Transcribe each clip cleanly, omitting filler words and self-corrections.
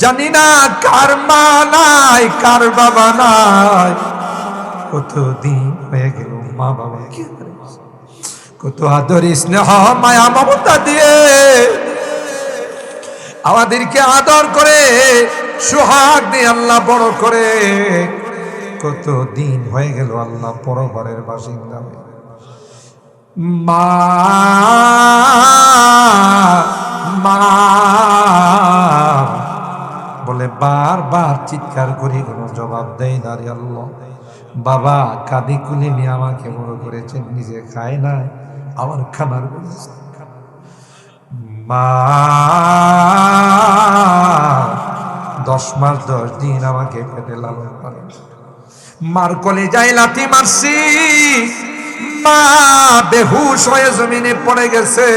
জানি না কার মা নাই, কার বাবা নাই, কতদিন হয়ে গেল মা বাবা কি কত আদর স্নেহ মায়া মমতা দিয়ে আমাদেরকে আদর করে সোহাগ দিয়ে আল্লাহ বড় করে। কত দিন হয়ে গেল আল্লাহ পরবারের বাসিন্দা হয়ে। মা মা বলে বারবার চিৎকার করি, কোনো জবাব দেয় না রে আল্লাহ। বাবা কাঁদি কুলি নিয়ে আমাকে বড় করেছেন, নিজে খায় না, আমার খানার ব্যবস্থা। মা 10 মাস 10 দিন আমাকে পেটে লালন পালন, মার কলেজায় লাথি মারছি, মা বেহুশ হয়ে জমিনে পড়ে গেছে,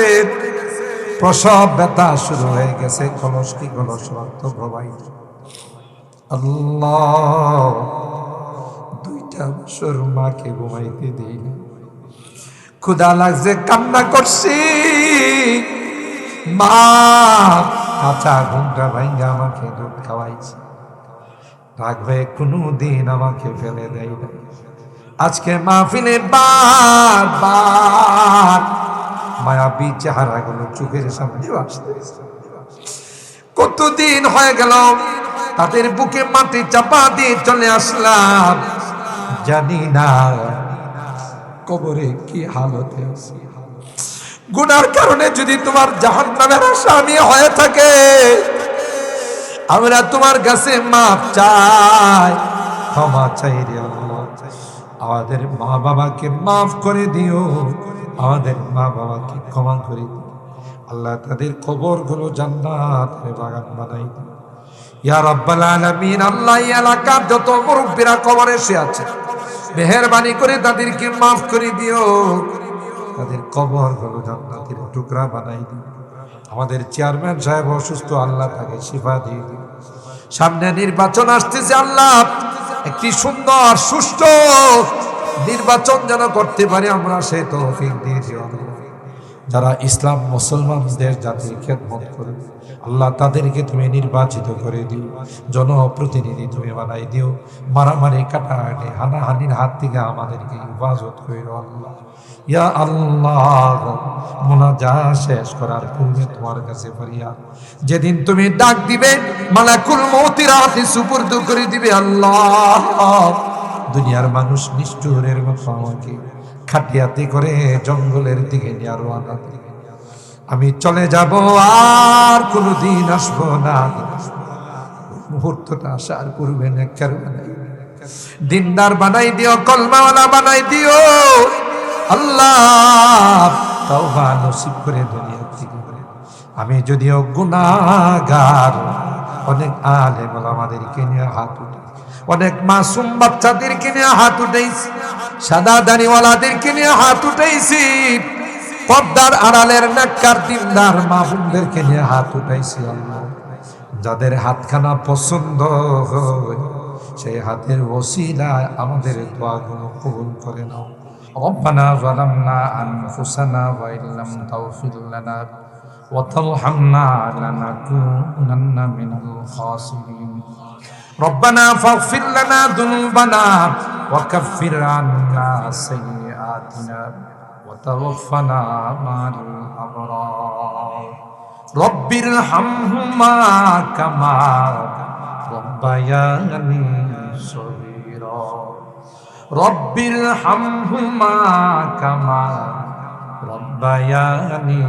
প্রসব ব্যথা শুরু হয়ে গেছে, কলস কি কলস রক্ত প্রবাহিত। আল্লাহ 2টা বছর মাকে ঘুমাইতে দিই না, ক্ষুধা লাগছে কান্না করছি, মা কাঁচা ঘুমটা ভাঙ্গা আমাকে দুধ খাওয়াইছে, রাগ হয়ে কোনোদিন আমাকে ফেলে দেয় না। আজকে মাহফিলে বারবার মায়াবী চেহারাগুলো চোখের সামনে আসতেছে। কতদিন হয়ে গেল তাদের বুকে মাটি চাপা দিয়ে চলে আসলাম, জানি না কবরে কি হালতে আছে। গুনার কারণে যদি তোমার জাহান্নামের আসামি হয়ে থাকে, আমরা তোমার কাছে মাফ চাই, ক্ষমা চাই রে আল্লাহ। আমাদের মা বাবাকে মাফ করে দিও, আমাদের মা বাবাকে ক্ষমা করে দিও আল্লাহ। তাদের কবরগুলো জান্নাতের বাগান বানাই দিও ইয়া রাব্বাল আলামিন। আল্লাহ এই এলাকার যত মুরব্বিরা কবরে শুয়ে আছে, মেহেরবানি করে তাদেরকে মাফ করে দিও, তাদের কবরগুলো জান্নাতের টুকরা বানাই দিও। আমাদের চেয়ারম্যান সাহেব অসুস্থ, আল্লাহ তাকে শিফা দিয়ে দিও। সামনে নির্বাচন আসতেছে, আল্লাহ একটি সুন্দর সুষ্ঠু নির্বাচন যেন করতে পারি আমরা, সেই তৌফিক দিয়ে দিও আল্লাহ। যারা ইসলাম মুসলমানদের জাতির খেদমত করে আল্লাহ, তাদেরকে তুমি নির্বাচিত করে দিও, জনপ্রতিনিধি তুমি বানাই দিও। মারামারি কাটাকাটি হানাহানির হাত থেকে আমাদেরকে হেফাজত করে আল্লাহ। ইয়া আল্লাহ, মুনাজাত শেষ করার পূর্বে তোমার কাছে ফরিয়াদ, যেদিন তুমি ডাক দিবে মালাকুল মউতের হাতে সুপুর্দ করে দিবে আল্লাহ, দুনিয়ার মানুষ নিষ্ঠুরের মতো আমাকে খাটিয়াতি করে জঙ্গলের দিকে নিয়ে রওনা দিবে। আমি চলে যাব, আর কোনোদিন আসবো না। মুহূর্তটা আসার পূর্বে নেককার বানাই, দিনদার বানাই দিও, কলমাওয়ালা বানাই দিও আল্লাহ। তওবা নসিব করে দুনিয়া থেকে। আমি যদিও গুনাহগার, অনেক আলেম ওলামাদেরকে নিয়ে হাত উঠে, অনেক মাসুম বাচ্চাদেরকে নিয়ে হাত উঠেছি, সাদা দাড়িওয়ালাদেরকে নিয়ে হাত উঠেছি, পর্দার আড়ালের নেককার দিনদার মা বোনদেরকে নিয়ে হাত উঠাইছি আল্লাহ। যাদের হাতখানা পছন্দ হয়, সেই হাতের ওসিলায় আমাদের দোয়াগুলো কবুল করে নাও। রব্বানা যালামনা আনফুসানা ওয়া ইল্লাম তাগফির লানা ওয়া তারহামনা লানাকুনান্না মিনাল খাসিরিন। রব্বানা ফাগফির লানা যুনুবানা ওয়া কাফির আন্না সাইয়্যাতিনা ওয়া তাওফানা মা'আল আবরার। রব্বির হামহুমা কামা রব্বায়ানি সগীরা। রব্বির হামহুমা কামা রব্বায়ানি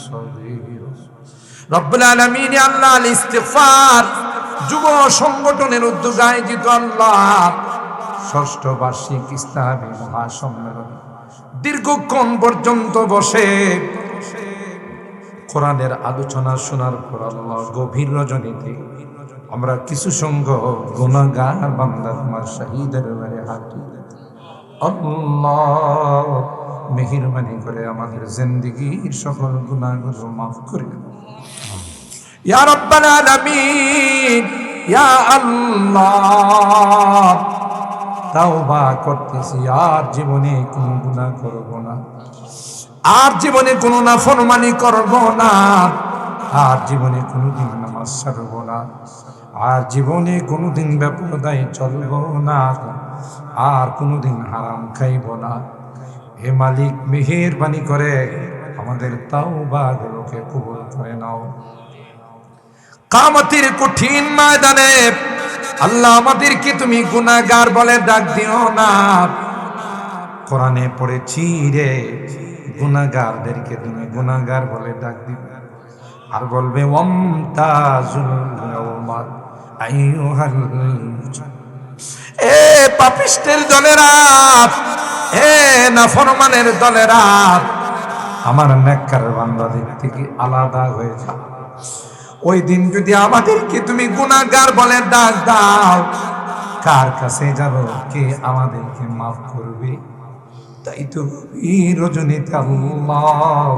সগীরা। রব্বুল আলামিন আল্লাহ ইস্তিগফার যুব সংগঠনের উদ্যোগে আয়োজিত আল্লাহ ৬ষ্ঠ বার্ষিক ইসলামী মহাসম্মেলন দীর্ঘক্ষণ পর্যন্ত বসে কোরআনের আলোচনা শোনার পর আল্লাহ গভীর রজনীতে আমরা কিছু সংখ্যক গুনাহগার বান্দা তোমার শহীদের দরবারে হাত তুলি। আল্লাহ মেহেরবানি করে আমাদের জিন্দেগীর সকল গুনাহগুলো মাফ করে দাও ইয়া রাব্বাল আলামিন। ইয়া আল্লাহ, তাওবা করতেছি, আর জীবনে কোনো গুনাহ করব না, আর জীবনে কোনো নাফরমানি করব না। আর জীবনে কোনোদিন নামাজ ছাড়ব না, আর জীবনে কোনোদিন বেপরদায় চলব না, আর কোনোদিন হারাম খাইব না। হে মালিক, মেহেরবানি করে আমাদের তাওবাগুলোকে কবুল করে নাও। কিয়ামতের কঠিন ময়দানে আল্লাহ আমাদেরকে তুমি গুনাহগার বলে ডাক দিও না। কোরআনে পড়েছি রে, গুনাহগারদেরকে তুমি গুনাহগার বলে ডাক দিবে, আর বলবে ওয়ামতাজুল ইয়াওমা আইয়ুহাল মুজরিম। এ পাপিষ্টের দলেরা, এ নাফরমানের দলেরা, আমার নেককার বান্দাদের থেকে আলাদা হয়ে যাও। ওই দিন যদি আমাদেরকে তুমি গুনাহগার বলে ডাক দাও, কার কাছে যাব? কে আমাদেরকে মাফ করবে? তাই তো এই রজনীতে আল্লাহ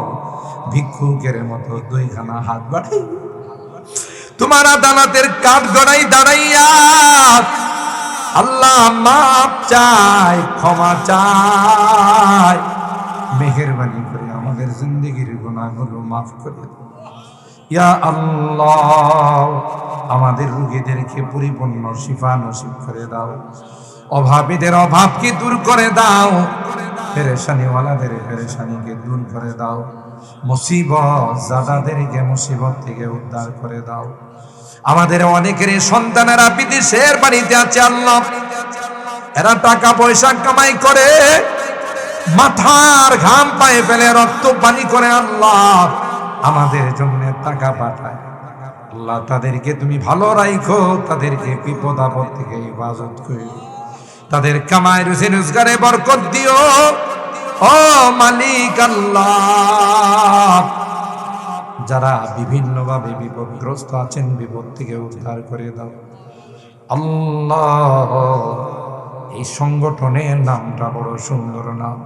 ভিক্ষুকের মতো দুইখানা হাত বাড়াই তোমার আদালতের কাঠ গড়াই দাঁড়াইয়া আল্লাহ মাফ চাই, ক্ষমা চাই, মেহেরবানি করে আমাদের জিন্দেগির গুনাহগুলো মাফ করে দাও। ইয়া আল্লাহ, আমাদের রোগীদেরকে পরিপূর্ণ শিফা নসিব করে দাও, অভাবীদের অভাবকে দূর করে দাও, পেরেশানিওয়ালাদের পেরেশানিকে দূর করে দাও, মুসিবত জাদাদেরকে মুসিবত থেকে উদ্ধার করে দাও। আমাদের অনেকের সন্তানেরা বিদেশের বাড়িতে আছে আল্লাহ, এরা টাকা পয়সা কামাই করে, মাথার ঘাম পায়ে ফেলে রক্ত পানি করে আল্লাহ আমাদের জন্য টাকা পাঠায়। আল্লাহ তাদেরকে তুমি ভালো রাখো, তাদেরকে বিপদ আপদ থেকে হেফাজত করো, তাদের কামাই রুজি রোজগারে বরকত দিও। ও মালিক আল্লাহ, যারা বিভিন্নভাবে বিপদগ্রস্ত আছেন বিপদ থেকে উদ্ধার করে দাও আল্লাহ। এই সংগঠনের নামটা বড় সুন্দর নাম,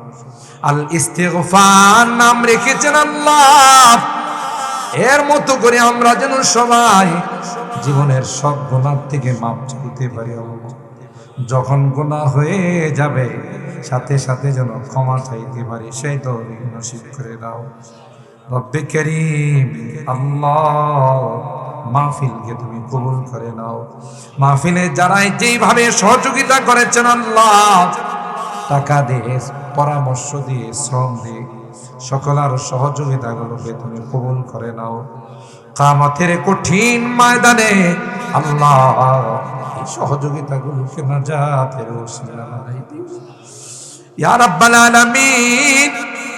আল ইস্তিগফার নাম রেখেছেন আল্লাহ। এর মতো করে আমরা যেন সবাই জীবনের সব গুনাহ থেকে মাপ চাইতে পারি আল্লাহ। যখন গুনাহ হয়ে যাবে সাথে সাথে যেন ক্ষমা চাইতে পারি, সেই তৌফিক নসিব করে দাও রব্বে কারীম। আল্লাহ, মাহফিলকে তুমি কবুল করে নাও। মাহফিলে যারা যেইভাবে সহযোগিতা করেছেন আল্লাহ, টাকা দিয়ে, পরামর্শ দিয়ে, শ্রম দিয়ে, সকলের সহযোগিতাগুলোকে তুমি কবুল করে নাও। কিয়ামতের কঠিন ময়দানে আল্লাহ এই সহযোগিতাগুলোকে নাজাতের ওসিলা বানাই দিও ইয়া রাব্বাল আলামিন।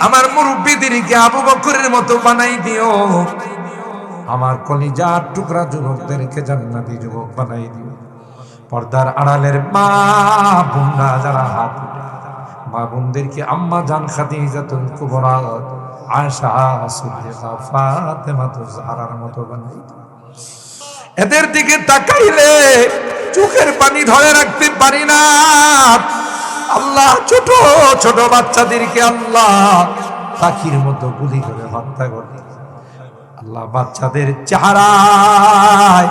আমার মুরব্বিদেরকে আবু বকরের মতো বানাই দিও, আমার কলিজার টুকরা যুবকদেরকে জান্নাতি যুবক বানাই দিও। পর্দার আড়ালের মা বোনরা যারা হাত উঠে, মা বোনদেরকে আম্মা জান খাদিজাতুল কুবরা, আয়েশা, সিদ্দিকা, ফাতেমা জাহরার মতো বানাই দিও। এদের দিকে তাকাইলে চোখের পানি ধরে রাখতে পারি না আল্লাহ। ছোট ছোট বাচ্চাদেরকে আল্লাহ পাখির মতো গুলি করে হত্যা করে আল্লাহ। বাচ্চাদের চেহারায়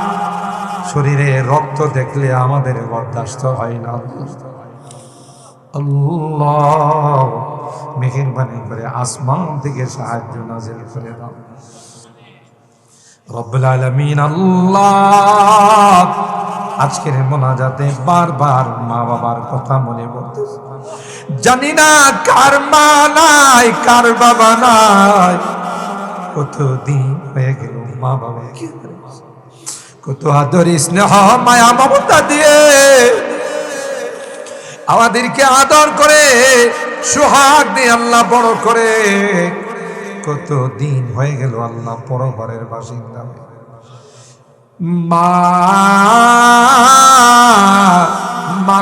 শরীরে রক্ত দেখলে আমাদের বরদাস্ত হয় না আল্লাহ। মেহেরবানি করে আসমান থেকে সাহায্য নাযিল করে দাও রব্বুল আলামিন। আল্লাহ, আজকের মোনাজাতে বারবার মা বাবার কথা মনে পড়ছে। জানি না কার মা নাই, কার বাবা নাই, কতদিন হয়ে গেল মা বাবা কত আদর স্নেহ মায়া মমতা দিয়ে আমাদেরকে আদর করে, সোহাগ দিয়ে আল্লাহ বড় করে। কত দিন হয়ে গেল আল্লাহ পরঘরের বাসিন্দা হয়ে। মা মা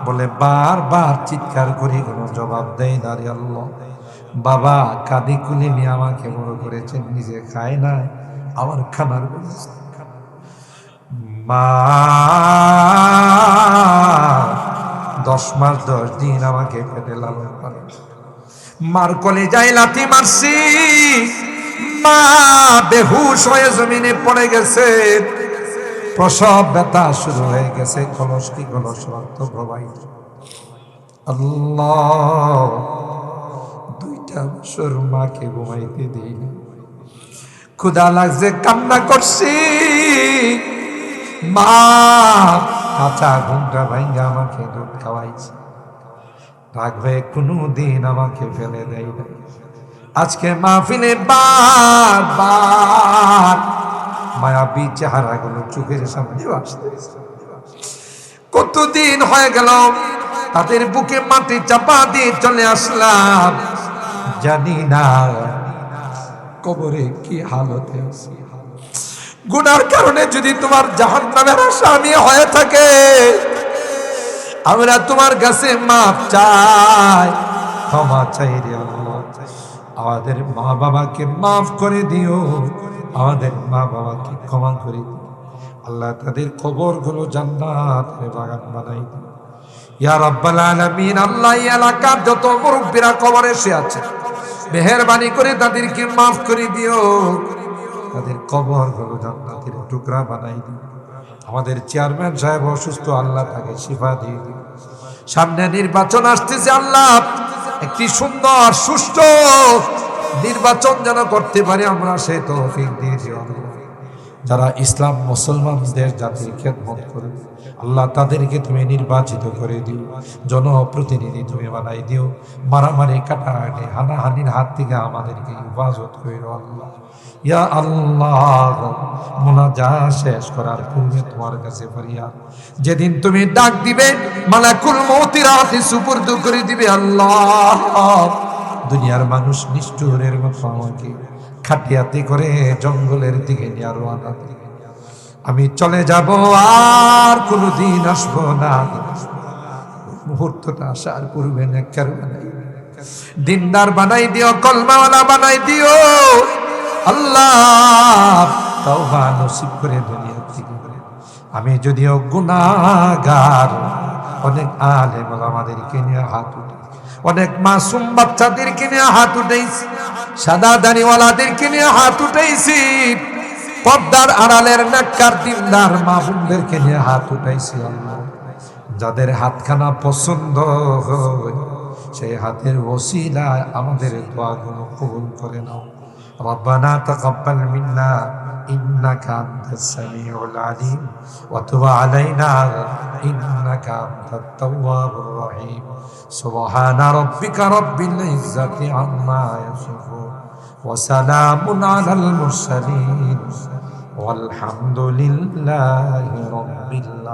বলে বারবার চিৎকার করি, কোনো জবাব দেয় না রে আল্লাহ। বাবা কাঁদি কুলি নিয়ে আমাকে বড় করেছেন, নিজে খায় না, আমার খানার ব্যবস্থা। মা 10 মাস 10 দিন আমাকে পেটে লালন পালন, মার কলেজায় লাথি মারছি, মা বেহুশ হয়ে জমিনে পড়ে গেছে, প্রসব ব্যথা শুরু হয়ে গেছে, কলসটি কলস রক্ত প্রবাহিত। আল্লাহ, 2টা বছর মাকে ঘুমাইতে দিই না। ক্ষুধা লাগছে, কান্না করছি, মা কাঁচা ঘুমটা ভাঙ্গা আমাকে দুধ খাওয়াইছে। রাগ হয়ে কোনোদিন আমাকে ফেলে দেয় না। আজকে মাহফিলে বারবার মায়াবী চেহারাগুলো চোখের সামনে আসছে। কতদিন হয়ে গেল তাদের বুকে মাটি চাপা দিয়ে চলে আসলাম, জানি না কবরে কি হালতে আছে। গুনার কারণে যদি তোমার জাহান্নামের আসামি হয়ে থাকে, আমরা তোমার কাছে মাফ চাই, ক্ষমা চাই রে আল্লাহ। আমাদের মা বাবাকে মাফ করে দিও, আমাদের মা বাবাকে ক্ষমা করে দিও আল্লাহ। তাদের কবরগুলো জান্নাতের বাগান বানাই দিও ইয়া রাব্বাল আলামিন। আল্লাহ, এই এলাকার যত মুরব্বিরা কবরে শুয়ে আছে, মেহেরবানি করে তাদেরকে মাফ করে দিও, তাদের কবরগুলো জান্নাতের টুকরা বানাই দিও। আমাদের চেয়ারম্যান সাহেব অসুস্থ, আল্লাহ তাকে শিফা দিয়ে দিও। সামনে নির্বাচন আসতেছে, আল্লাহ একটি সুন্দর সুষ্ঠু নির্বাচন যেন করতে পারি আমরা, সে তৌফিক দিয়ে দিও আল্লাহ। যারা ইসলাম মুসলমানদের জাতির খেদমত করে আল্লাহ, তাদেরকে তুমি নির্বাচিত করে দিও, জনপ্রতিনিধি তুমি বানাই দিও। মারামারি, কাটাকাটি, হানাহানির হাত থেকে আমাদেরকে হেফাজত করে আল্লাহ। ইয়া আল্লাহ, মুনাজাত শেষ করার পূর্বে তোমার কাছে ফরিয়াদ, যেদিন তুমি ডাক দিবে মালাকুল মউতের হাতে সুপুর্দ করে দিবে আল্লাহ, দুনিয়ার মানুষ নিষ্ঠুরের মতো আমাকে খাটিয়াতে করে জঙ্গলের দিকে নিয়ে রওনা দিবে। আমি চলে যাব, আর কোনোদিন আসবো না। মুহূর্তটা আসার পূর্বে নেককার বানাই, দিনদার বানাই দিও, কলমাওয়ালা বানাই দিও আল্লাহ। তওবা নসিব করে দুনিয়া থেকে। আমি যদিও গুনাহগার, অনেক আলেম ওলামাদেরকে নিয়ে হাত উঠে, অনেক মাসুম বাচ্চাদেরকে নিয়ে হাত উঠেছি, সাদা দাড়িওয়ালাদেরকে নিয়ে হাত উঠেছি, পর্দার আড়ালের নেককার দিনদার মা বোনদেরকে নিয়ে হাত উঠাইছি আল্লাহ। যাদের হাতখানা পছন্দ হয়, সেই হাতের ওসিলায় আমাদের দোয়াগুলো কবুল করে নাও। রব্বানা তাকাব্বাল মিন্না ইন্নাকা আনতাস সামিউল আলিম ওয়া তুব আলাইনা ইন্নাকা আনতাত তাওয়াবুর রহিম। সুবহানা রাব্বিকা রাব্বিল ইজ্জাতি আম্মা ইয়াসিফুন ওয়া সালামুন আলাল মুরসালিন ওয়ালহামদুলিল্লাহি রাব্বিল